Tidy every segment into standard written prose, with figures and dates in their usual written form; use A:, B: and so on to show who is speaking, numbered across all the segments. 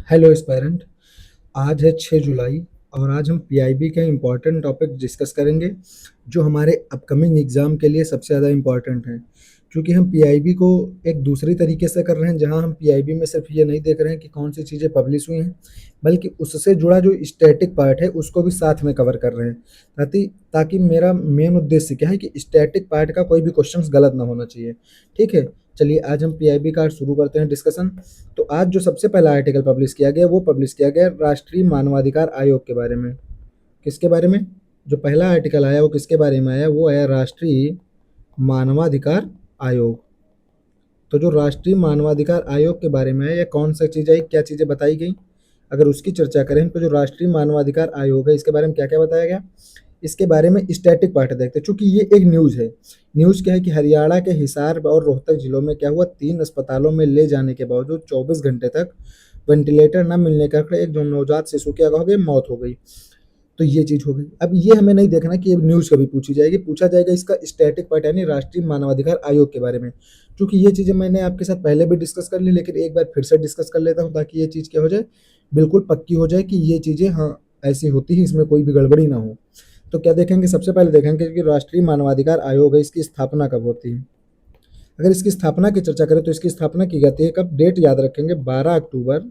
A: Hello aspirant. आज है 6 जुलाई और आज हम पीआईबी के इम्पोर्टेंट टॉपिक डिस्कस करेंगे जो हमारे अपकमिंग एग्ज़ाम के लिए सबसे ज़्यादा इम्पोर्टेंट हैं। क्योंकि हम पीआईबी को एक दूसरी तरीके से कर रहे हैं, जहां हम पीआईबी में सिर्फ ये नहीं देख रहे हैं कि कौन सी चीज़ें पब्लिश हुई हैं, बल्कि उससे जुड़ा जो स्टैटिक पार्ट है उसको भी साथ में कवर कर रहे हैं, ताकि ताकि मेरा मेन उद्देश्य क्या है कि स्टैटिक पार्ट का कोई भी क्वेश्चन गलत ना होना चाहिए। ठीक है, चलिए आज हम पीआईबी का शुरू करते हैं डिस्कशन। तो आज जो सबसे पहला आर्टिकल पब्लिश किया गया वो पब्लिश किया गया राष्ट्रीय मानवाधिकार आयोग के बारे में। किसके बारे में? जो पहला आर्टिकल आया वो किसके बारे में आया? वो आया राष्ट्रीय मानवाधिकार आयोग। तो जो राष्ट्रीय मानवाधिकार आयोग के बारे में है, या कौन सा चीज़ आई, क्या चीज़ें बताई गई, अगर उसकी चर्चा करें तो जो राष्ट्रीय मानवाधिकार आयोग है इसके बारे में क्या क्या बताया गया, इसके बारे में स्टैटिक पार्ट देखते हैं। चूंकि ये एक न्यूज़ है। न्यूज़ क्या है कि हरियाणा के हिसार और रोहतक जिलों में क्या हुआ, 3 अस्पतालों में ले जाने के बावजूद 24 घंटे तक वेंटिलेटर न मिलने के कारण एक जो नवजात शिशु की क्या हो गई, मौत हो गई। तो ये चीज़ हो गई। अब ये हमें नहीं देखना कि ये न्यूज़ कभी पूछी जाएगी, पूछा जाएगा इसका स्टैटिक पार्ट यानी राष्ट्रीय मानवाधिकार आयोग के बारे में। क्योंकि ये चीज़ें मैंने आपके साथ पहले भी डिस्कस कर ली, लेकिन एक बार फिर से डिस्कस कर लेता हूँ ताकि ये चीज़ क्या हो जाए, बिल्कुल पक्की हो जाए कि ये चीज़ें हाँ ऐसी होती है, इसमें कोई भी गड़बड़ी ना हो। तो क्या देखेंगे, सबसे पहले देखेंगे कि राष्ट्रीय मानवाधिकार आयोग है, इसकी स्थापना कब होती है। अगर इसकी स्थापना की चर्चा करें तो इसकी स्थापना की जाती है कब, डेट याद रखेंगे, 12 अक्टूबर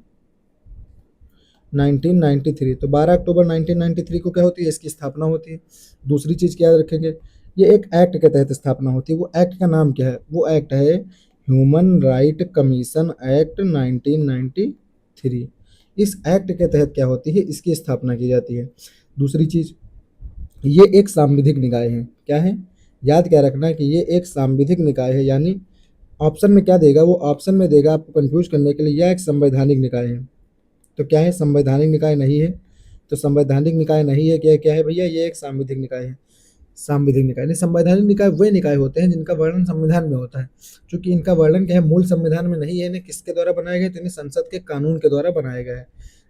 A: 1993। तो 12 अक्टूबर 1993 को क्या होती है, इसकी स्थापना होती है। दूसरी चीज़ क्या याद रखेंगे, ये एक एक्ट के तहत स्थापना होती है। वो एक्ट का नाम क्या है? वो एक्ट है ह्यूमन राइट कमीशन एक्ट 1993। इस एक्ट के तहत क्या होती है, इसकी स्थापना की जाती है। दूसरी चीज़, ये एक सांविधिक निकाय है। क्या है? याद क्या रखना है कि ये एक सांविधिक निकाय है, यानी ऑप्शन में क्या देगा, वो ऑप्शन में देगा आपको कंफ्यूज करने के लिए, यह एक संवैधानिक निकाय है। तो क्या है, संवैधानिक निकाय नहीं है। तो संवैधानिक निकाय नहीं है, क्या क्या है भैया, ये एक सांविधिक निकाय है। सांविधिक निकाय नहीं, संवैधानिक निकाय वे निकाय होते हैं जिनका वर्णन संविधान में होता है। क्योंकि इनका वर्णन क्या है, मूल संविधान में नहीं है, इन्हें किसके द्वारा बनाया गया, तो इन्हें संसद के कानून के द्वारा बनाया गया है।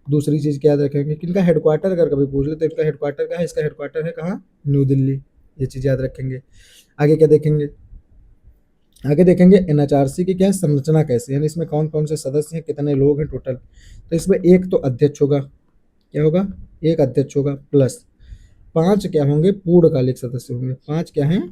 A: दूसरी चीज़ क्या याद रखेंगे कि इनका हेडक्वार्टर अगर कभी पूछ ले तो इनका हेडक्वार्टर कहाँ है, इसका हेडक्वार्टर है कहाँ, न्यू दिल्ली। ये चीज़ याद रखेंगे। आगे क्या देखेंगे, आगे देखेंगे एनएचआरसी की क्या है संरचना कैसे, यानी इसमें कौन कौन से सदस्य हैं, कितने लोग हैं टोटल। तो इसमें एक तो अध्यक्ष होगा, क्या होगा, एक अध्यक्ष होगा, प्लस 5 क्या होंगे, पूर्णकालिक सदस्य होंगे। 5 क्या हैं,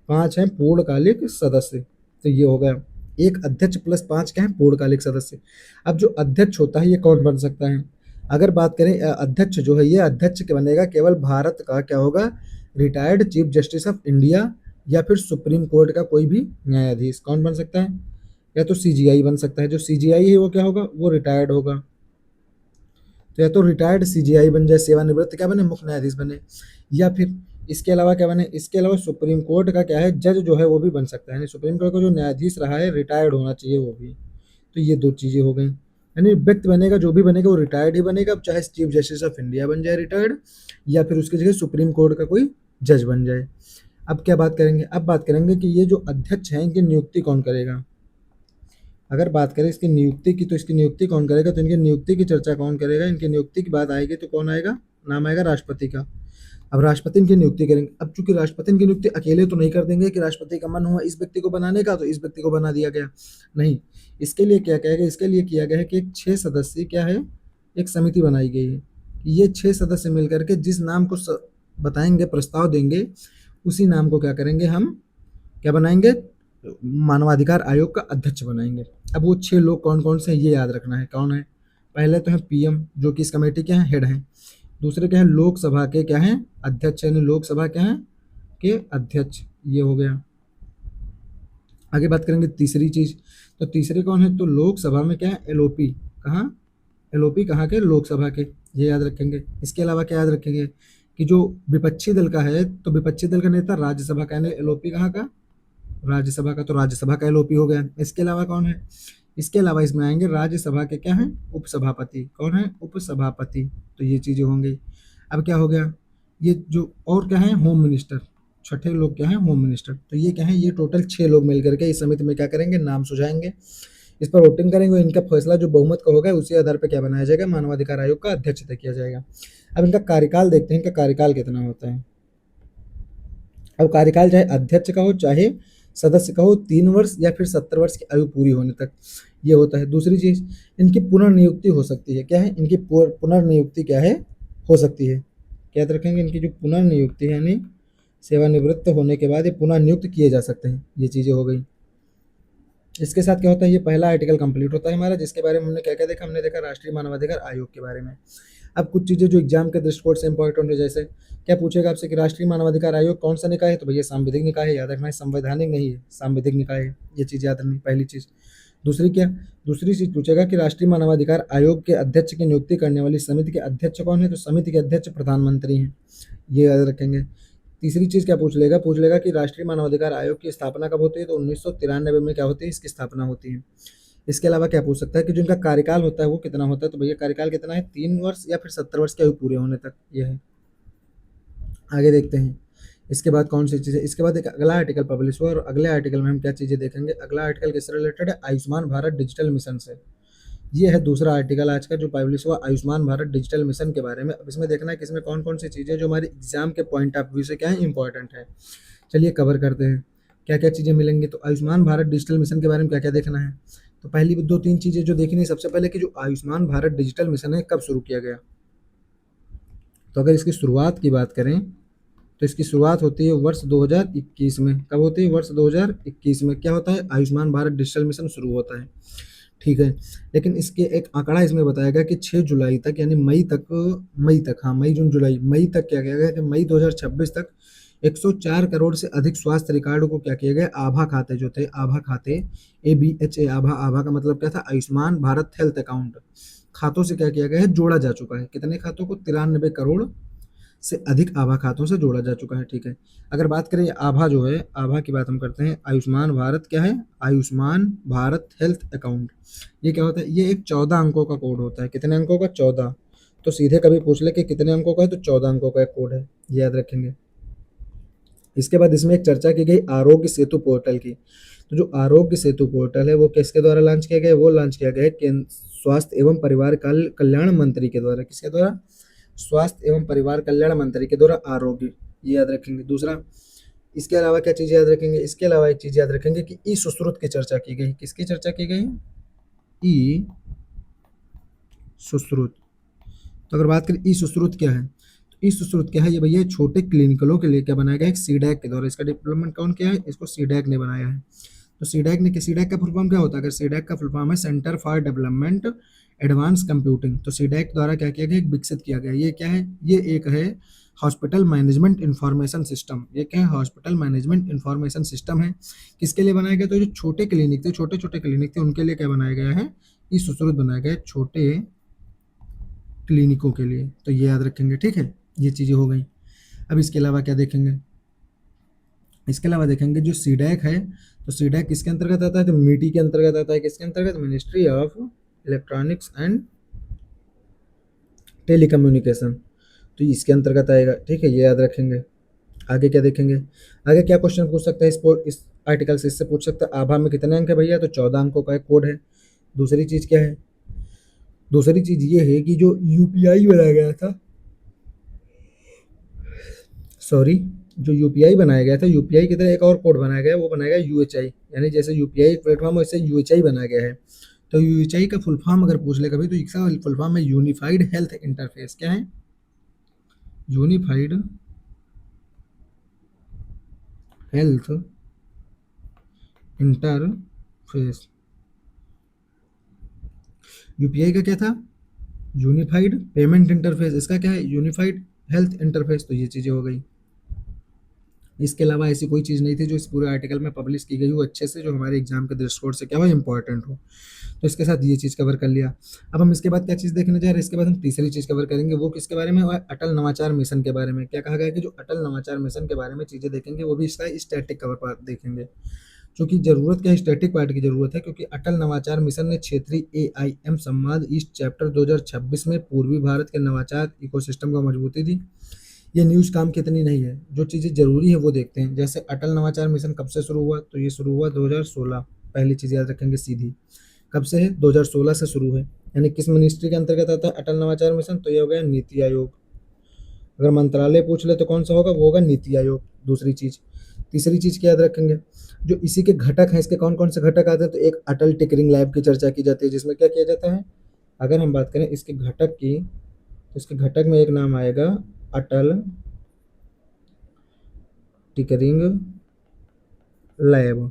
A: 5 हैं पूर्णकालिक सदस्य। तो ये हो गया, एक अध्यक्ष प्लस 5 क्या है, पूर्णकालिक सदस्य। अब जो अध्यक्ष होता है ये कौन बन सकता है? अगर बात करें अध्यक्ष जो है, ये अध्यक्ष के बनेगा केवल भारत का क्या होगा, retired chief justice of India या फिर सुप्रीम कोर्ट का कोई भी न्यायाधीश। कौन बन सकता है? या तो सीजीआई बन सकता है। जो सीजीआई है वो क्या होगा, वो रिटायर्ड होगा। तो या तो रिटायर्ड सीजीआई बन जाए, सेवानिवृत्त क्या बने, मुख्य न्यायाधीश बने। या फिर इसके अलावा क्या बने, इसके अलावा सुप्रीम कोर्ट का क्या है, जज जो है वो भी बन सकता है, यानी सुप्रीम कोर्ट का जो न्यायाधीश रहा है रिटायर्ड होना चाहिए वो भी। तो ये दो चीज़ें हो गई, यानी व्यक्ति बनेगा जो भी बनेगा वो रिटायर्ड ही बनेगा, अब चाहे चीफ जस्टिस ऑफ इंडिया बन जाए रिटायर्ड, या फिर उसकी जगह सुप्रीम कोर्ट का कोई जज बन जाए। अब क्या बात करेंगे, अब बात करेंगे कि ये जो अध्यक्ष हैं इनकी नियुक्ति कौन करेगा। अगर बात करें इसकी नियुक्ति की, तो इसकी नियुक्ति कौन करेगा, तो इनकी नियुक्ति की चर्चा कौन करेगा, इनकी नियुक्ति की बात आएगी तो कौन आएगा, नाम आएगा राष्ट्रपति का। अब राष्ट्रपति इनकी नियुक्ति करेंगे। अब चूंकि राष्ट्रपति की नियुक्ति अकेले तो नहीं कर देंगे कि राष्ट्रपति का मन हुआ इस व्यक्ति को बनाने का तो इस व्यक्ति को बना दिया गया, नहीं। इसके लिए क्या कहेगा, इसके लिए किया गया है कि एक 6 सदस्यीय क्या है, एक समिति बनाई गई है। ये 6 सदस्य मिलकर के जिस नाम को बताएंगे, प्रस्ताव देंगे, उसी नाम को क्या करेंगे, हम क्या बनाएंगे, मानवाधिकार आयोग का अध्यक्ष बनाएंगे। अब वो 6 लोग कौन कौन से हैं ये याद रखना है, कौन है। पहले तो है पीएम, जो कि इस कमेटी के हैं हेड हैं। दूसरे क्या है, लोकसभा के क्या हैं, अध्यक्ष, यानी लोकसभा क्या हैं के अध्यक्ष, ये हो गया। आगे बात करेंगे तीसरी चीज, तो तीसरे कौन है, तो लोकसभा में क्या है, एलओपी। कहाँ, एलओपी कहाँ के, लोकसभा के, ये याद रखेंगे। इसके अलावा क्या याद रखेंगे कि जो विपक्षी दल का है, तो विपक्षी दल का नेता राज्यसभा का, यानी एलओपी कहाँ का, राज्यसभा का, तो राज्यसभा का एलओपी हो गया। इसके अलावा कौन है, इसके अलावा इसमें आएंगे राज्यसभा के क्या है, उपसभापति। कौन है, उपसभापति। तो ये चीजें होंगी। अब क्या हो गया, ये जो और क्या है, होम मिनिस्टर। छठे लोग क्या है, होम मिनिस्टर। तो ये क्या है, ये टोटल 6 लोग मिलकर के इस समिति में क्या करेंगे, नाम सुझाएंगे, इस पर वोटिंग करेंगे। इनका फैसला जो बहुमत का होगा उसी आधार पर क्या बनाया जाएगा, मानवाधिकार आयोग का अध्यक्ष तय किया जाएगा। अब इनका कार्यकाल देखते हैं, इनका कार्यकाल कितना होता है। अब कार्यकाल चाहे अध्यक्ष का हो चाहे सदस्य कहो 3 वर्ष या फिर 70 वर्ष की आयु पूरी होने तक, ये होता है। दूसरी चीज़, इनकी पुनर्नियुक्ति हो सकती है। क्या है? इनकी पुनर्नियुक्ति क्या है? हो सकती है। क्या याद रखेंगे? इनकी जो पुनर्नियुक्ति है, यानी सेवानिवृत्त होने के बाद ये पुनः नियुक्त किए जा सकते हैं। ये चीज़ें हो गई। इसके साथ क्या होता है, ये पहला आर्टिकल कंप्लीट होता है हमारा, जिसके बारे में हमने क्या क्या देखा, हमने देखा राष्ट्रीय मानवाधिकार आयोग के बारे में। अब कुछ चीज़ें जो एग्जाम के दृष्टिकोण से इंपॉर्टेंट है, जैसे क्या पूछेगा आपसे कि राष्ट्रीय मानवाधिकार आयोग कौन सा निकाय है, तो भैया सांविधिक निकाय है, याद रखना है, संवैधानिक नहीं है, सांविधिक निकाय है, ये चीज़ याद रखनी पहली चीज़। दूसरी क्या, दूसरी चीज़ पूछेगा कि राष्ट्रीय मानवाधिकार आयोग के अध्यक्ष की नियुक्ति करने वाली समिति के अध्यक्ष कौन है, तो समिति के अध्यक्ष प्रधानमंत्री हैं, ये याद रखेंगे। तीसरी चीज़ क्या पूछ लेगा कि राष्ट्रीय मानवाधिकार आयोग की स्थापना कब होती है, तो 1993 में क्या होती है, इसकी स्थापना होती है। इसके अलावा क्या पूछ सकता है कि जो इनका कार्यकाल होता है वो कितना होता है, तो भैया कार्यकाल कितना है, 3 वर्ष या फिर 70 वर्ष की आयु पूरे होने तक, ये है। आगे देखते हैं इसके बाद कौन सी चीज़ है। इसके बाद एक अगला आर्टिकल पब्लिश हुआ, और अगले आर्टिकल में हम क्या चीज़ें देखेंगे। अगला आर्टिकल किससे रिलेटेड है, आयुष्मान भारत डिजिटल मिशन से। ये है दूसरा आर्टिकल आज का जो पब्लिश हुआ, आयुष्मान भारत डिजिटल मिशन के बारे में। अब इसमें देखना है कि इसमें कौन कौन सी चीज़ें जो हमारे एग्जाम के पॉइंट ऑफ व्यू से क्या है, इंपॉर्टेंट है। चलिए कवर करते हैं क्या क्या चीज़ें मिलेंगी। तो आयुष्मान भारत डिजिटल मिशन के बारे में क्या क्या देखना है। तो पहली 2-3 चीज़ें जो देखनी है, सबसे पहले कि जो आयुष्मान भारत डिजिटल मिशन है कब शुरू किया गया। तो अगर इसकी शुरुआत की बात करें तो इसकी शुरुआत होती है वर्ष 2021 में। कब होती है, वर्ष 2021 में क्या होता है, आयुष्मान भारत डिजिटल मिशन शुरू होता है, ठीक है। लेकिन इसके एक आंकड़ा इसमें बताया गया कि 6 जुलाई तक, यानी मई तक, हाँ मई जून जुलाई, मई तक क्या किया गया कि मई 2026 तक 104 करोड़ से अधिक स्वास्थ्य रिकॉर्ड को क्या किया गया, आभा खाते जो थे, आभा खाते, ABHA, आभा, आभा का मतलब क्या था, आयुष्मान भारत हेल्थ अकाउंट खातों से क्या किया गया है, जोड़ा जा चुका है। कितने खातों को, 93 करोड़ से अधिक आभा खातों से जोड़ा जा चुका है, ठीक है। अगर बात करें आभा जो है, आभा की बात हम करते हैं, आयुष्मान भारत क्या है, आयुष्मान भारत हेल्थ अकाउंट, ये क्या होता है, ये एक 14 अंकों का कोड होता है। कितने अंकों का, 14। तो सीधे कभी पूछ ले कि कितने अंकों का है, तो 14 अंकों का एक कोड है, ये याद रखेंगे। इसके बाद इसमें एक चर्चा की गई आरोग्य सेतु पोर्टल की। तो जो आरोग्य सेतु पोर्टल है वो किसके द्वारा लॉन्च किया गया है, वो लॉन्च किया गया है स्वास्थ्य एवं परिवार कल्याण मंत्री के द्वारा। किसके द्वारा, स्वास्थ्य एवं परिवार कल्याण मंत्री के द्वारा आरोग्य, ये याद रखेंगे। दूसरा, इसके अलावा क्या चीज़ याद रखेंगे, इसके अलावा एक चीज़ याद रखेंगे कि ई सुश्रुत की चर्चा की गई। किसकी चर्चा की गई, ई सुश्रुत। तो अगर बात करें ई सुश्रुत क्या है, तो ई सुश्रुत क्या है, ये भैया छोटे क्लिनिकलों के लिए क्या बनाया गया है, सीडैक के द्वारा। इसका डेवलपमेंट कौन किया है, इसको सीडैक ने बनाया है। तो सीडैक का फुल फॉर्म क्या होता है, अगर सीडैक का फुल फॉर्म है centre for development advance computing, तो सीडैक द्वारा क्या किया गया, एक विकसित किया गया। ये क्या है, ये एक है हॉस्पिटल मैनेजमेंट इंफॉर्मेशन सिस्टम। ये क्या है, हॉस्पिटल मैनेजमेंट इंफॉर्मेशन सिस्टम है। किसके लिए बनाया गया, तो जो छोटे क्लिनिक थे, छोटे छोटे क्लिनिक थे, उनके लिए क्या बनाया गया है, ई सुश्रुत बनाया गया है, छोटे क्लिनिकों के लिए। तो ये याद रखेंगे, ठीक है, ये चीज़ें हो गई। अब इसके अलावा क्या देखेंगे, इसके अलावा देखेंगे जो सीडैक है, तो सीडैक किसके अंतर्गत आता है, तो मीटी के अंतर्गत आता है। किसके अंतर्गत, ministry of electronics and telecommunication, तो इसके अंतर्गत आएगा, ठीक है, ये याद रखेंगे। आगे क्या देखेंगे, आगे क्या क्वेश्चन पूछ सकता है इस आर्टिकल से, इससे पूछ सकता है आभा में कितने अंक है भैया, तो 14 अंकों का एक कोड है। दूसरी चीज़ क्या है, दूसरी चीज़ ये है कि जो यूपीआई बनाया गया था, सॉरी, जो यूपीआई बनाया गया था, यूपीआई की तरह एक और कोड बनाया गया है, वो बनाया गया यूएचआई, यानी जैसे यूपीआई प्लेटफॉर्म वैसे यूएचआई बनाया गया है। तो यूएचआई का फुल फॉर्म अगर पूछ ले कभी, तो इसका फुल फॉर्म है यूनिफाइड हेल्थ इंटरफेस। क्या है, यूनिफाइड हेल्थ इंटरफेस। यूपीआई का क्या था, यूनिफाइड पेमेंट इंटरफेस, इसका क्या है, यूनिफाइड हेल्थ इंटरफेस। तो ये चीज़ें हो गई। इसके अलावा ऐसी कोई चीज़ नहीं थी जो इस पूरे आर्टिकल में पब्लिश की गई हो अच्छे से, जो हमारे एग्जाम के दृष्टिकोण से क्या हो, इंपॉर्टेंट हो। तो इसके साथ ये चीज़ कवर कर लिया। अब हम इसके बाद क्या चीज़ देखने जा रहे हैं, इसके बाद हम तीसरी चीज़ कवर करेंगे, वो किसके बारे में, अटल नवाचार मिशन के बारे में। क्या कहा गया कि जो अटल नवाचार मिशन के बारे में चीज़ें देखेंगे, वो भी इसका स्टैटिक कवर पार्ट देखेंगे। क्योंकि ज़रूरत क्या है, स्टैटिक पार्ट की ज़रूरत है, क्योंकि अटल नवाचार मिशन ने क्षेत्रीय AIM संवाद ईस्ट चैप्टर 2026 में पूर्वी भारत के नवाचार इकोसिस्टम को मजबूती दी। ये न्यूज़ काम की इतनी नहीं है, जो चीज़ें ज़रूरी है वो देखते हैं। जैसे अटल नवाचार मिशन कब से शुरू हुआ, तो ये शुरू हुआ 2016। पहली चीज़ याद रखेंगे सीधी, कब से है, 2016 से शुरू है। यानी किस मिनिस्ट्री के अंतर्गत आता है अटल नवाचार मिशन, तो ये हो गया नीति आयोग। अगर मंत्रालय पूछ ले तो कौन सा होगा, वो होगा नीति आयोग। दूसरी चीज़, तीसरी चीज़ क्या याद रखेंगे, जो इसी के घटक हैं, इसके कौन-कौन से घटक आते हैं, तो एक अटल टिकरिंग लैब की चर्चा की जाती है, जिसमें क्या किया जाता है, अगर हम बात करें इसके घटक की, तो इसके घटक में एक नाम आएगा अटल टिकरिंग लैब।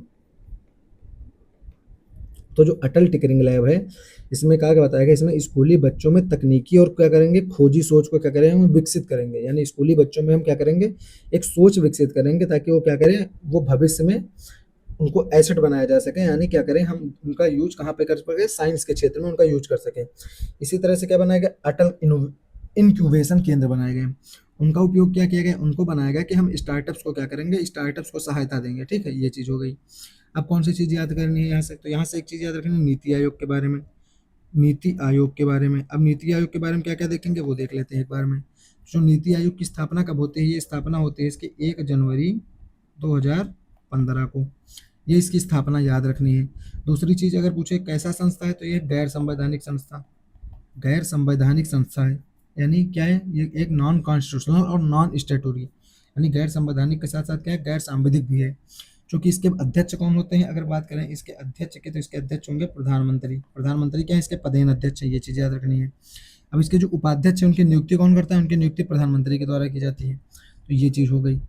A: तो जो अटल टिकरिंग लैब है, इसमें क्या क्या बताया गया, इसमें स्कूली बच्चों में तकनीकी और क्या करेंगे, खोजी सोच को क्या करेंगे, हम विकसित करेंगे। यानी स्कूली बच्चों में हम क्या करेंगे, एक सोच विकसित करेंगे, ताकि वो क्या करें, वो भविष्य में उनको एसेट बनाया जा सके। यानी क्या करें, हम उनका यूज कहाँ पे कर सकें, साइंस के क्षेत्र में उनका यूज कर सकें। इसी तरह से क्या बनाया गया, अटल इनक्यूबेशन केंद्र बनाए गए। उनका उपयोग क्या किया गया, उनको बनाया गया कि हम स्टार्टअप्स को क्या करेंगे, स्टार्टअप्स को सहायता देंगे। ठीक है, ये चीज़ हो गई। अब कौन सी चीज़ याद करनी है यहाँ से, तो यहाँ से एक चीज़ याद रखनी है, नीति आयोग के बारे में। नीति आयोग के बारे में, अब नीति आयोग के बारे में क्या क्या देखेंगे वो देख लेते हैं एक बार में। जो नीति आयोग की स्थापना कब होती है, ये स्थापना होती है इसकी 1 जनवरी 2015 को। ये इसकी स्थापना याद रखनी है। दूसरी चीज़ अगर पूछे कैसा संस्था है, तो ये गैर संवैधानिक संस्था, गैर संवैधानिक संस्था है। यानी क्या है, ये एक नॉन कॉन्स्टिट्यूशनल और नॉन स्टेटोरी, यानी गैर संवैधानिक के साथ साथ क्या है, गैर सांविधिक भी है। क्योंकि इसके अध्यक्ष कौन होते हैं, अगर बात करें इसके अध्यक्ष के, तो इसके अध्यक्ष होंगे प्रधानमंत्री। प्रधानमंत्री क्या है, इसके पदेन अध्यक्ष है, ये चीज़ याद रखनी है। अब इसके जो उपाध्यक्ष है, उनकी नियुक्ति कौन करता है, उनकी नियुक्ति प्रधानमंत्री के द्वारा की जाती है। तो ये चीज़ हो गई।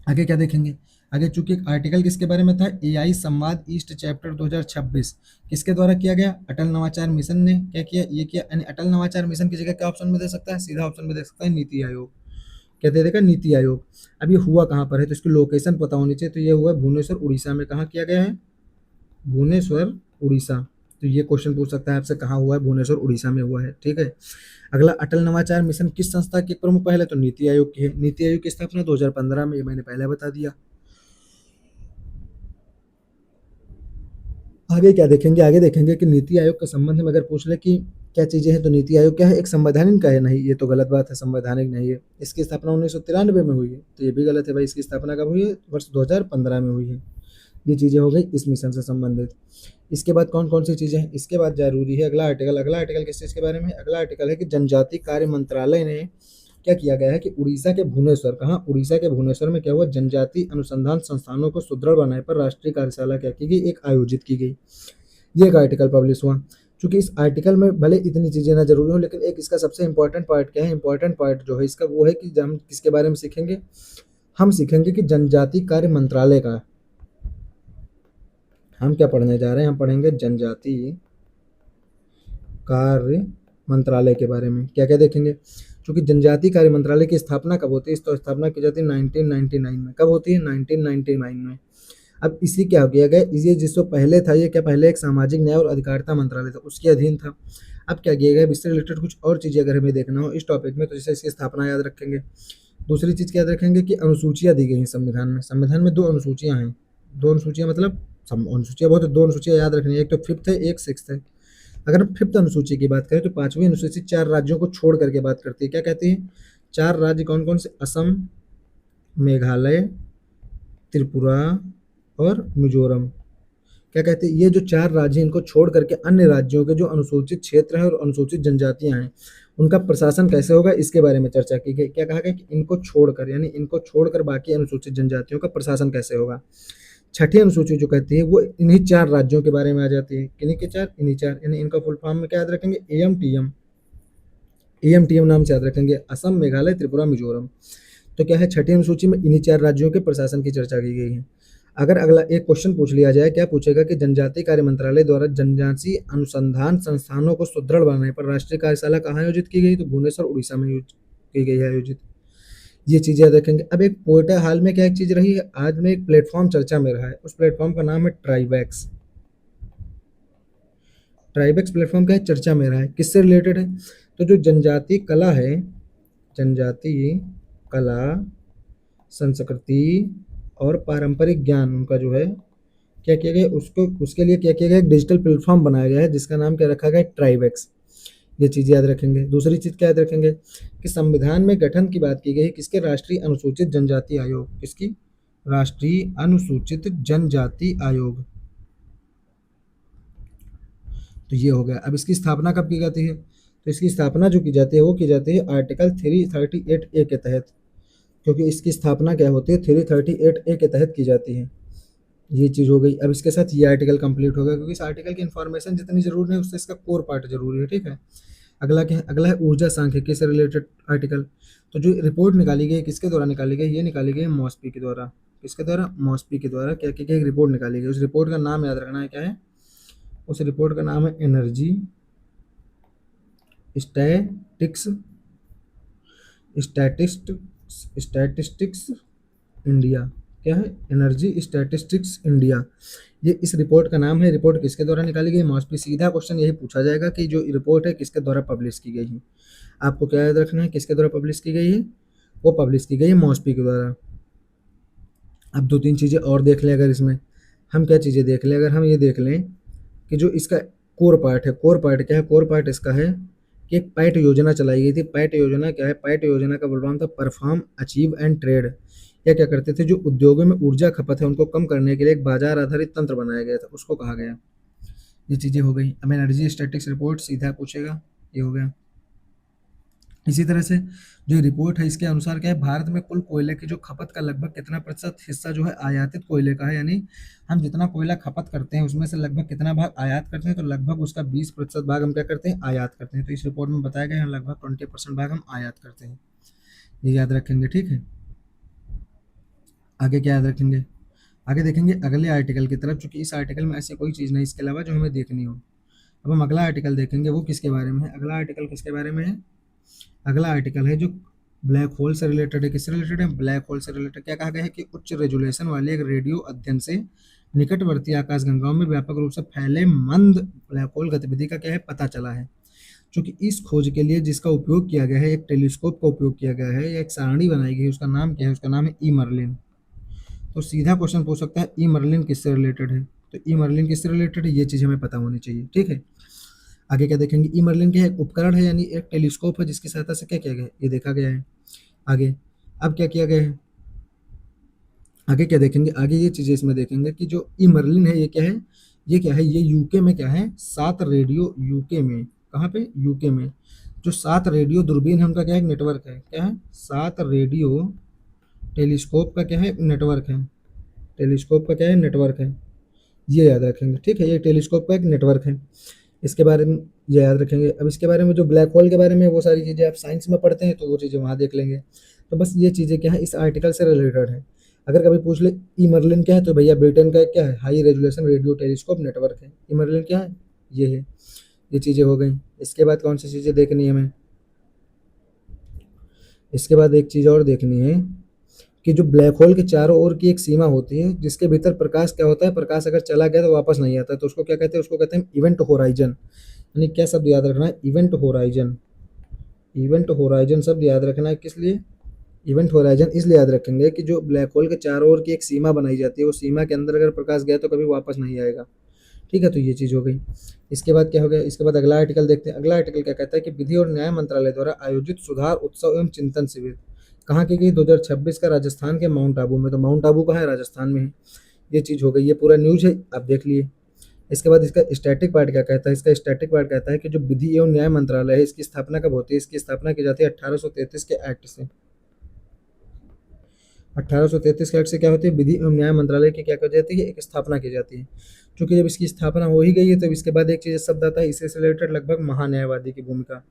A: आगे क्या देखेंगे, आगे चूंकि एक आर्टिकल किसके बारे में था, एआई संवाद ईस्ट चैप्टर 2026 किसके द्वारा किया गया, अटल नवाचार मिशन ने क्या किया, ये किया। यानी अटल नवाचार मिशन की जगह क्या ऑप्शन में दे सकता है, सीधा ऑप्शन में दे सकता है नीति आयोग। क्या दे देगा, नीति आयोग। अब ये हुआ कहाँ पर है, तो इसकी लोकेशन पता होनी चाहिए। तो ये हुआ भुवनेश्वर उड़ीसा में। कहाँ किया गया है, भुवनेश्वर उड़ीसा। तो ये क्वेश्चन पूछ सकता है आपसे, कहाँ हुआ है, भुवनेश्वर उड़ीसा में हुआ है। ठीक है। अगला, अटल नवाचार मिशन किस संस्था की प्रमुख पहल है, तो नीति आयोग की है। नीति आयोग की स्थापना 2015 में, ये मैंने पहले बता दिया। आगे क्या देखेंगे, आगे देखेंगे कि नीति आयोग के संबंध में अगर पूछ ले कि क्या चीज़ें हैं, तो नीति आयोग क्या है, एक संवैधानिक का है, नहीं ये तो गलत बात है, संवैधानिक नहीं है। इसकी स्थापना 1993 में हुई है, तो ये भी गलत है भाई। इसकी स्थापना कब हुई है, वर्ष 2015 में हुई है। ये चीज़ें हो गई इस मिशन से संबंधित। इसके बाद कौन कौन सी चीज़ें हैं, इसके बाद जरूरी है अगला आर्टिकल। अगला आर्टिकल किस चीज़ के बारे में है, अगला आर्टिकल है कि जनजाति कार्य मंत्रालय ने क्या किया गया है कि उड़ीसा के भुवनेश्वर, कहाँ, उड़ीसा के भुवनेश्वर में क्या हुआ, जनजाति अनुसंधान संस्थानों को सुदृढ़ बनाने पर राष्ट्रीय कार्यशाला क्या की गई, एक आयोजित की गई। ये एक आर्टिकल पब्लिश हुआ। चूंकि इस आर्टिकल में भले इतनी चीज़ें ना जरूरी हो, लेकिन एक इसका सबसे इंपॉर्टेंट पार्ट क्या है, इंपॉर्टेंट पार्ट जो है इसका वो है कि हम किसके बारे में सीखेंगे, हम सीखेंगे कि जनजाति कार्य मंत्रालय का, हम क्या पढ़ने जा रहे हैं, हम पढ़ेंगे जनजाति कार्य मंत्रालय के बारे में। क्या क्या देखेंगे, क्योंकि जनजाति कार्य मंत्रालय की स्थापना कब होती है, तो स्थापना की जाती है 1999 में। कब होती है, 1999 में। अब इसी क्या किया गया, ये जिससे पहले था, ये क्या पहले एक सामाजिक न्याय और अधिकारिता मंत्रालय था, उसके अधीन था। अब क्या किया गया, इससे रिलेटेड कुछ और चीज़ें अगर हमें देखना हो इस टॉपिक में, तो जैसे इसकी स्थापना याद रखेंगे। दूसरी चीज़ क्या याद रखेंगे कि अनुसूचियाँ दी गई हैं संविधान में। संविधान में 2 अनुसूचियाँ हैं। 2 अनुसूचियाँ मतलब अनुसूचियाँ बहुत है, 2 अनुसूचियाँ याद रखनी है, एक तो 5th है, एक 6th है। अगर हम 5th अनुसूची की बात करें, तो 5वीं अनुसूची 4 राज्यों को छोड़ करके बात करती है। क्या कहती है, 4 राज्य कौन कौन से, असम, मेघालय, त्रिपुरा और मिजोरम। क्या कहते हैं, ये जो 4 राज्य हैं, इनको छोड़ करके अन्य राज्यों के जो अनुसूचित क्षेत्र हैं और अनुसूचित जनजातियां हैं, उनका प्रशासन कैसे होगा, इसके बारे में चर्चा की गई। क्या कहा गया कि इनको छोड़कर, यानी इनको छोड़कर बाकी अनुसूचित जनजातियों का प्रशासन कैसे होगा। छठी अनुसूची जो कहती है वो इन्हीं 4 राज्यों के बारे में आ जाती है। किन्हीं के 4, इन्हीं 4, यानी इनका फुल फॉर्म में क्या याद रखेंगे, एएमटीएम। एएमटीएम नाम से याद रखेंगे, असम, मेघालय, त्रिपुरा, मिजोरम। तो क्या है, छठी अनुसूची में इन्हीं 4 राज्यों के प्रशासन की चर्चा की गई है। अगर अगला एक क्वेश्चन पूछ लिया जाए, क्या पूछेगा कि जनजातीय कार्य मंत्रालय द्वारा जनजातीय अनुसंधान संस्थानों को सुदृढ़ बनाने पर राष्ट्रीय कार्यशाला कहाँ आयोजित की गई, तो भुवनेश्वर उड़ीसा में की गई है आयोजित। ये चीज़ याद रखेंगे। अब एक पोर्टल हाल में क्या एक चीज़ रही है, आज में एक प्लेटफॉर्म चर्चा में रहा है, उस प्लेटफॉर्म का नाम है ट्राइबैक्स। ट्राइबैक्स प्लेटफॉर्म क्या है, चर्चा में रहा है, किससे रिलेटेड है, तो जो जनजातीय कला है, जनजातीय कला, संस्कृति और पारंपरिक ज्ञान, उनका जो है क्या किया गया, उसको उसके लिए क्या किया गया, एक डिजिटल प्लेटफॉर्म बनाया गया है, जिसका नाम क्या रखा गया है, ट्राइबैक्स। ये चीज़ याद रखेंगे। दूसरी चीज़ क्या याद रखेंगे कि संविधान में गठन की बात की गई है किसके, राष्ट्रीय अनुसूचित जनजाति आयोग। किसकी, राष्ट्रीय अनुसूचित जनजाति आयोग। तो ये हो गया। अब इसकी स्थापना कब की जाती है, तो इसकी स्थापना जो की जाती है वो की जाती है आर्टिकल 338A के तहत। क्योंकि इसकी स्थापना क्या होती है 338A के तहत की जाती है। ये चीज़ हो गई। अब इसके साथ ये आर्टिकल कंप्लीट हो गया, क्योंकि इस आर्टिकल की इन्फॉर्मेशन जितनी ज़रूरी है उससे इसका कोर पार्ट ज़रूरी है, ठीक है। अगला क्या है, अगला है ऊर्जा सांख्यिकी से रिलेटेड आर्टिकल। तो जो रिपोर्ट निकाली गई किसके द्वारा निकाली गई, ये निकाली गई मॉस्पी के द्वारा। किसके द्वारा, मॉस्पी के द्वारा क्या की गई, एक रिपोर्ट निकाली गई। उस रिपोर्ट का नाम याद रखना है, क्या है, उस रिपोर्ट का नाम है एनर्जी स्टैटिक्स स्टैटिस्टिक्स इंडिया। क्या है, एनर्जी स्टैटिस्टिक्स इंडिया, ये इस रिपोर्ट का नाम है। रिपोर्ट किसके द्वारा निकाली गई, मॉस्पी। सीधा क्वेश्चन यही पूछा जाएगा कि जो रिपोर्ट है किसके द्वारा पब्लिश की गई है। आपको क्या याद रखना है, किसके द्वारा पब्लिश की गई है, वो पब्लिश की गई है मॉस्पी के द्वारा। अब दो तीन चीज़ें और देख लें, अगर इसमें हम क्या चीज़ें देख लें, अगर हम ये देख लें कि जो इसका कोर पार्ट है, कोर पार्ट क्या है, कोर पार्ट इसका है कि एक पैट योजना चलाई गई थी। पैट योजना क्या है, पैट योजना का फुल फॉर्म था परफॉर्म अचीव एंड ट्रेड। यह क्या करते थे, जो उद्योगों में ऊर्जा खपत है उनको कम करने के लिए एक बाजार आधारित तंत्र बनाया गया था, उसको कहा गया। ये चीज़ें हो गई। अब एनर्जी स्टैटिक्स रिपोर्ट सीधा पूछेगा, ये हो गया। इसी तरह से जो रिपोर्ट है इसके अनुसार क्या है, भारत में कुल कोयले की जो खपत का लगभग कितना प्रतिशत हिस्सा जो है आयातित कोयले का है, यानी हम जितना कोयला खपत करते हैं उसमें से लगभग कितना भाग आयात करते हैं, तो लगभग उसका 20% भाग हम क्या करते हैं, आयात करते हैं। तो इस रिपोर्ट में बताया गया है लगभग 20% भाग हम आयात करते हैं, ये याद रखेंगे, ठीक है। आगे क्या याद रखेंगे, आगे देखेंगे अगले आर्टिकल की तरफ, चूंकि इस आर्टिकल में ऐसी कोई चीज़ नहीं इसके अलावा जो हमें देखनी हो। अब हम अगला आर्टिकल देखेंगे, वो किसके बारे में है, अगला आर्टिकल किसके बारे में है, अगला आर्टिकल है जो ब्लैक होल से रिलेटेड है। किससे रिलेटेड है, ब्लैक होल से रिलेटेड। क्या कहा गया है कि उच्च रेजुलेशन वाले एक रेडियो अध्ययन से निकटवर्ती आकाशगंगाओं में व्यापक रूप से फैले मंद ब्लैक होल गतिविधि का क्या है, पता चला है। क्योंकि इस खोज के लिए जिसका उपयोग किया गया है, एक टेलीस्कोप का उपयोग किया गया है, या एक सारणी बनाई गई है, उसका नाम क्या है, उसका नाम है ई मर्लिन। तो सीधा क्वेश्चन पूछ सकता है ई मर्लिन किससे रिलेटेड है, तो ई मर्लिन किससे रिलेटेड है, ये चीज़ हमें पता होनी चाहिए, ठीक है। आगे क्या देखेंगे, ई मर्लिन क्या है, एक उपकरण है, यानी एक टेलीस्कोप है जिसकी सहायता से क्या किया गया है, ये देखा गया है। आगे अब क्या किया गया है, आगे क्या देखेंगे, आगे ये चीज़ें इसमें देखेंगे कि जो ई मर्लिन है ये क्या है, ये क्या है, ये यूके में क्या है, 7 रेडियो, यूके में, कहाँ पे, यूके में जो 7 रेडियो दूरबीन है उनका क्या है, नेटवर्क है, क्या है, 7 रेडियो टेलीस्कोप का क्या है, नेटवर्क है, टेलीस्कोप का क्या है, नेटवर्क है, ये याद रखेंगे, ठीक है। ये टेलीस्कोप का एक नेटवर्क है, इसके बारे में ये याद रखेंगे। अब इसके बारे में जो ब्लैक होल के बारे में वो सारी चीज़ें आप साइंस में पढ़ते हैं तो वो चीज़ें वहाँ देख लेंगे। तो बस ये चीज़ें क्या है, इस आर्टिकल से रिलेटेड है। अगर कभी पूछ ले ई मर्लिन क्या है, तो भैया ब्रिटेन का क्या है, high resolution radio telescope network है। ई मर्लिन क्या है, ये है। ये चीज़ें हो गई। इसके बाद कौन सी चीज़ें देखनी है हमें, इसके बाद एक चीज़ और देखनी है कि जो ब्लैक होल के चारों ओर की एक सीमा होती है जिसके भीतर प्रकाश क्या होता है, प्रकाश अगर चला गया तो वापस नहीं आता, तो उसको क्या कहते हैं, उसको कहते हैं इवेंट होराइजन। यानी क्या शब्द याद रखना है, इवेंट होराइजन। इवेंट होराइजन शब्द याद रखना है, किस लिए, इवेंट होराइजन इसलिए याद रखेंगे कि जो ब्लैक होल के चारों ओर की एक सीमा बनाई जाती है, वो सीमा के अंदर अगर प्रकाश गया तो कभी वापस नहीं आएगा, ठीक है। तो ये चीज़ हो गई। इसके बाद क्या हो गया, इसके बाद अगला आर्टिकल देखते हैं। अगला आर्टिकल क्या कहता है कि विधि और न्याय मंत्रालय द्वारा आयोजित सुधार उत्सव एवं चिंतन शिविर कहाँ की गई, 2026 का, राजस्थान के माउंट आबू में। तो माउंट आबू कहाँ है, राजस्थान में है। ये चीज़ हो गई, ये पूरा न्यूज है, आप देख लिए। इसके बाद इसका स्टैटिक पार्ट क्या कहता है, इसका स्टैटिक पार्ट कहता है कि जो विधि एवं न्याय मंत्रालय है इसकी स्थापना कब होती है, इसकी स्थापना की जाती है 1833 के एक्ट से। 1833 के एक्ट से क्या होती है, विधि एवं न्याय मंत्रालय की क्या कर जाती है, एक स्थापना की जाती है। क्योंकि जब इसकी स्थापना हो ही गई है तो इसके बाद एक चीज़ शब्द आता है इससे रिलेटेड, लगभग महान्यायवादी की भूमिका।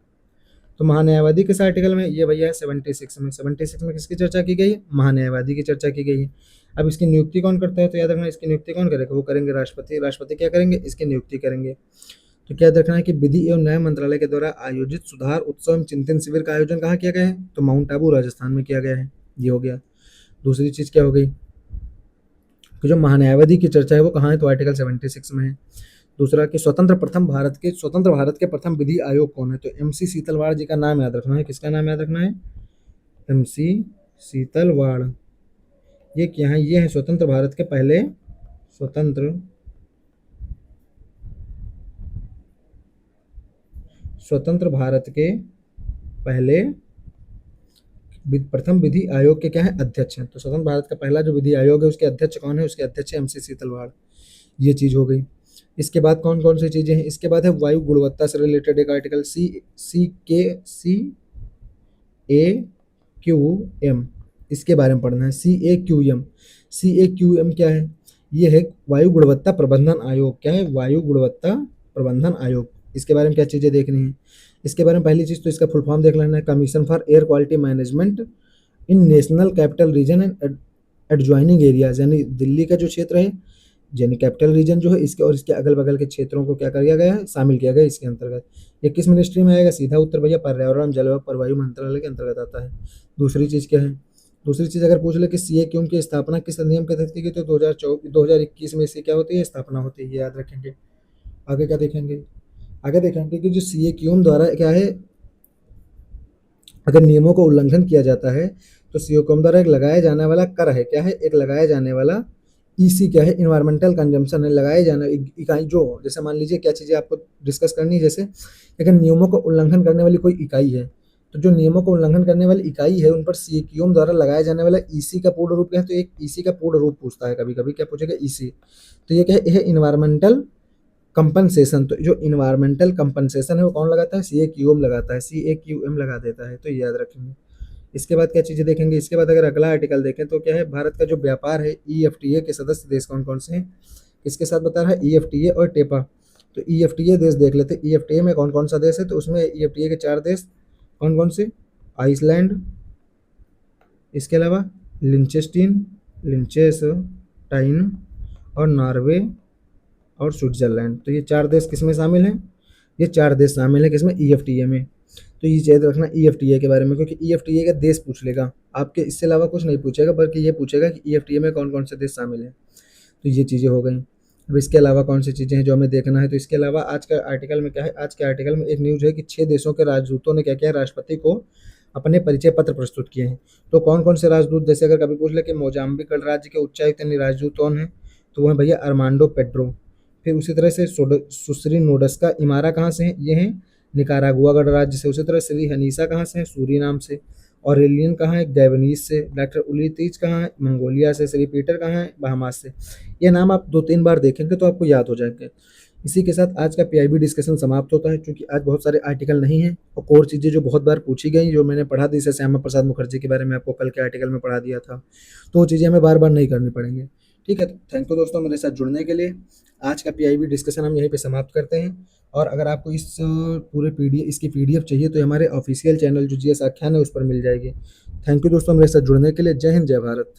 A: तो महान्यायवादी किस आर्टिकल में, ये भैया है 76 में। 76 में किसकी चर्चा की गई है, महान्यायवादी की चर्चा की गई है। अब इसकी नियुक्ति कौन करता है, तो याद रखना इसकी नियुक्ति कौन करेगा, वो करेंगे राष्ट्रपति। राष्ट्रपति क्या करेंगे, इसकी नियुक्ति करेंगे। तो क्या याद रखना है कि विधि एवं न्याय मंत्रालय के द्वारा आयोजित सुधार उत्सव एवं चिंतन शिविर का आयोजन कहाँ किया गया है, तो माउंट आबू राजस्थान में किया गया है। ये हो गया। दूसरी चीज़ क्या हो गई कि जो महान्यायवादी की चर्चा है वो कहाँ है, तो आर्टिकल 76 में है। दूसरा कि स्वतंत्र भारत के प्रथम विधि आयोग कौन है, तो MC सीतलवाड़ जी का नाम याद रखना है। किसका नाम याद रखना है, MC सीतलवाड़। ये क्या है, ये है स्वतंत्र भारत के पहले, स्वतंत्र स्वतंत्र भारत के पहले प्रथम विधि आयोग के क्या है, अध्यक्ष हैं। तो स्वतंत्र भारत का पहला जो विधि आयोग है उसके अध्यक्ष कौन है, उसके अध्यक्ष है MC सीतलवाड़। ये चीज़ हो गई। इसके बाद कौन कौन सी चीज़ें हैं, इसके बाद है वायु गुणवत्ता से रिलेटेड एक आर्टिकल CAQM। इसके बारे में पढ़ना है। CAQM, CAQM क्या है? ये है वायु गुणवत्ता प्रबंधन आयोग। क्या है? वायु गुणवत्ता प्रबंधन आयोग। इसके बारे में क्या चीज़ें देखनी है? इसके बारे में पहली चीज़ तो इसका फुल फॉर्म देख लेना है, commission for air quality management in national capital region and adjoining areas, यानी दिल्ली का जो क्षेत्र है, यानी कैपिटल रीजन जो है इसके और इसके अगल बगल के क्षेत्रों को क्या किया गया है? शामिल किया गया इसके अंतर्गत। ये किस मिनिस्ट्री में आएगा? सीधा उत्तर भैया पर्यावरण जलवायु परवायु मंत्रालय के अंतर्गत आता है। दूसरी चीज़ क्या है? दूसरी चीज़ अगर पूछ ले कि CAQM की स्थापना किस अधिनियम के तहत की गई, तो 2021 में इसकी क्या होती है? स्थापना होती है, ये याद रखेंगे। आगे क्या देखेंगे? आगे देखेंगे कि जो CAQM द्वारा क्या है, अगर नियमों का उल्लंघन किया जाता है तो CAQM द्वारा एक लगाया जाने वाला कर है। क्या है? एक लगाया जाने वाला EC क्या है? इन्वायरमेंटल कंजम्पशन है। लगाए जाने इकाई जो, जैसे मान लीजिए क्या चीज़ें आपको डिस्कस करनी है, जैसे अगर नियमों का उल्लंघन करने वाली कोई इकाई है, तो जो नियमों को उल्लंघन करने वाली इकाई है उन पर CAQM द्वारा लगाया जाने वाला EC का पूर्ण रूप क्या है? तो एक EC का पूर्ण रूप पूछता है कभी कभी, क्या पूछेगा? EC। तो ये क्या है? यह इन्वायरमेंटल कंपनसेशन। तो जो इन्वायरमेंटल कंपनसेशन है वो कौन लगाता है? CAQM लगाता है, CAQM लगा देता है, तो ये याद रखेंगे। इसके बाद क्या चीज़ें देखेंगे? इसके बाद अगर अगला आर्टिकल देखें तो क्या है? भारत का जो व्यापार है, EFTA के सदस्य देश कौन कौन से हैं? किसके साथ बता रहा है? EFTA और टेपा। तो EFTA देश देख लेते हैं, EFTA में कौन कौन सा देश है? तो उसमें EFTA के 4 देश कौन कौन से? आइसलैंड, इसके अलावा लिंचेस्टाइन और नॉर्वे और स्विट्जरलैंड। तो ये 4 देश किस में शामिल हैं? ये 4 देश शामिल हैं किसमें? EFTA में। तो ये याद रखना EFTA के बारे में, क्योंकि EFTA का देश पूछ लेगा आपके, इससे अलावा कुछ नहीं पूछेगा, बल्कि ये पूछेगा कि EFTA में कौन कौन से देश शामिल हैं। तो ये चीज़ें हो गई। अब इसके अलावा कौन सी चीज़ें हैं जो हमें देखना है? तो इसके अलावा आज का आर्टिकल में क्या है? आज के आर्टिकल में एक न्यूज़ है कि 6 देशों के राजदूतों ने क्या किया? राष्ट्रपति को अपने परिचय पत्र प्रस्तुत किए हैं। तो कौन कौन से राजदूत? जैसे अगर कभी पूछ ले कि मोजाम्बिक राज्य के उच्चायुक्त यानी राजदूत कौन है, तो वो है भैया अरमांडो पेड्रो। फिर उसी तरह से सुश्री नोडस्का इमारा कहाँ से हैं? ये हैं निकारागुआ गणराज्य से। उसी तरह श्री हनीसा कहाँ से हैं? सूरीनाम से। ऑरेलियन कहाँ है? गैबनीज से। डॉक्टर उलितीज कहाँ है? मंगोलिया से। श्री पीटर कहाँ है? बहामास से। ये नाम आप 2-3 बार देखेंगे तो आपको याद हो जाएंगे। इसी के साथ आज का PIB डिस्कशन समाप्त होता है, क्योंकि आज बहुत सारे आर्टिकल नहीं हैं और और चीज़ें जो बहुत बार पूछी गई, जो मैंने पढ़ा दी, जैसे श्यामा प्रसाद मुखर्जी के बारे में आपको कल के आर्टिकल में पढ़ा दिया था, तो वो चीज़ें हमें बार बार नहीं करनी पड़ेंगी। ठीक है, थैंक यू दोस्तों मेरे साथ जुड़ने के लिए। आज का PIB डिस्कशन हम यहीं पे समाप्त करते हैं। और अगर आपको इस पूरे इसकी PDF चाहिए तो हमारे ऑफिशियल चैनल जो GS आख्यान है उस पर मिल जाएगी। थैंक यू दोस्तों मेरे साथ जुड़ने के लिए। जय हिंद, जय भारत।